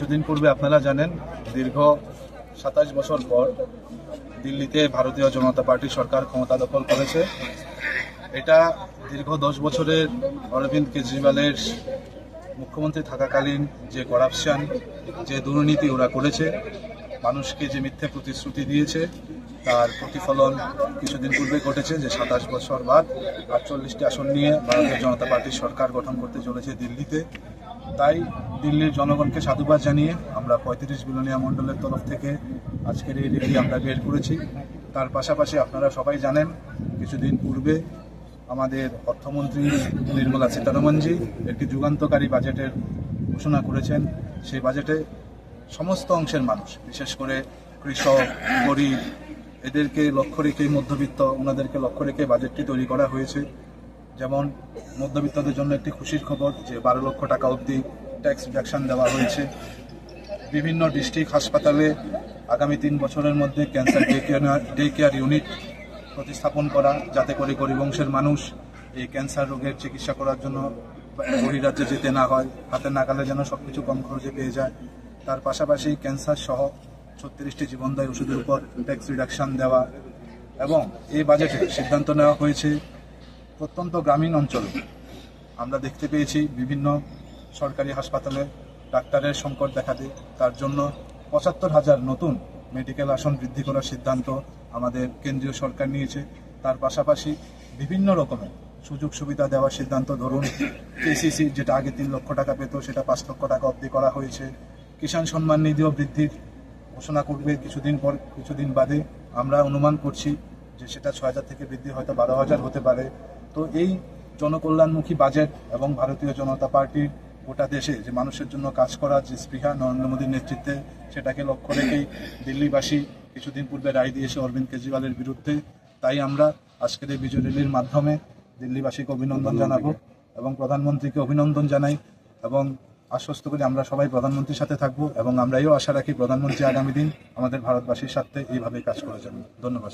কিছুদিন পূর্বে আপনারা জানেন দীর্ঘ ২৭ বছর পর দিল্লিতে ভারতীয় জনতা পার্টি সরকার ক্ষমতা দখল করেছে। এটা দীর্ঘ ১০ বছরের অরবিন্দ কেজরিওয়ালের মুখ্যমন্ত্রী থাকাকালীন যে করাপশন, যে দুর্নীতি ওরা করেছে, মানুষকে যে মিথ্যে প্রতিশ্রুতি দিয়েছে, তার প্রতিফলন কিছুদিন পূর্বে ঘটেছে যে ২৭ বছর বাদ ৪৮টি আসন নিয়ে ভারতীয় জনতা পার্টির সরকার গঠন করতে চলেছে দিল্লিতে। তাই দিল্লির জনগণকে সাধুবাদ জানিয়ে আমরা ৩৫ বিলোনিয়া মণ্ডলের তরফ থেকে আজকের এই র্যালি আমরা বের করেছি। তার পাশাপাশি আপনারা সবাই জানেন কিছুদিন পূর্বে আমাদের অর্থমন্ত্রী নির্মলা সীতারমণজি একটি যুগান্তকারী বাজেটের ঘোষণা করেছেন। সেই বাজেটে সমস্ত অংশের মানুষ, বিশেষ করে কৃষক, গরিব, এদেরকে লক্ষ্য রেখে, মধ্যবিত্ত, ওনাদেরকে লক্ষ্য রেখে বাজেটটি তৈরি করা হয়েছে। যেমন মধ্যবিত্তদের জন্য একটি খুশির খবর যে ১২ লক্ষ টাকা অবধি ট্যাক্স রিডাকশন দেওয়া হয়েছে। বিভিন্ন ডিস্ট্রিক্ট হাসপাতালে আগামী 3 বছরের মধ্যে ক্যান্সার ডে কেয়ার ইউনিট প্রতিস্থাপন করা, যাতে করে গরিব অংশের মানুষ এই ক্যান্সার রোগের চিকিৎসা করার জন্য বহিরাজ্যে যেতে না হয়, হাতের নাগালে যেন সবকিছু কম খরচে পেয়ে যায়। তার পাশাপাশি ক্যান্সার সহ ৩৬টি জীবনদায়ী ওষুধের উপর ট্যাক্স রিডাকশন দেওয়া। এবং এই বাজেটে সিদ্ধান্ত নেওয়া হয়েছে প্রত্যন্ত গ্রামীণ অঞ্চলে আমরা দেখতে পেয়েছি বিভিন্ন সরকারি হাসপাতালে ডাক্তারের সংকট দেখা দেয়। তার জন্য ৭৫,০০০ নতুন মেডিকেল আসন বৃদ্ধি করার সিদ্ধান্ত আমাদের কেন্দ্রীয় সরকার নিয়েছে। তার পাশাপাশি বিভিন্ন রকমের সুযোগ সুবিধা দেওয়ার সিদ্ধান্ত, ধরুন কেসিসি যেটা আগে ৩ লক্ষ টাকা পেত সেটা ৫ লক্ষ টাকা অবধি করা হয়েছে। কিষাণ সম্মান নিধিও বৃদ্ধির ঘোষণা করবে কিছুদিন বাদে। আমরা অনুমান করছি যে সেটা ৬,০০০ থেকে বৃদ্ধি হয়তো ১২,০০০ হতে পারে। তো এই জনকল্যাণমুখী বাজেট এবং ভারতীয় জনতা পার্টির গোটা দেশে যে মানুষের জন্য কাজ করার যে স্পৃহা নরেন্দ্র মোদীর নেতৃত্বে, সেটাকে লক্ষ্য রেখেই দিল্লিবাসী কিছুদিন পূর্বে রায় দিয়েছে অরবিন্দ কেজরিওয়ালের বিরুদ্ধে। তাই আমরা আজকের এই বিজয় র্যালির মাধ্যমে দিল্লিবাসীকে অভিনন্দন জানাবো এবং প্রধানমন্ত্রীকে অভিনন্দন জানাই এবং আশ্বস্ত করি আমরা সবাই প্রধানমন্ত্রীর সাথে থাকবো এবং আমরা এও আশা রাখি প্রধানমন্ত্রী আগামী দিন আমাদের ভারতবাসীর সাথে এইভাবে কাজ করে যাবেন। ধন্যবাদ।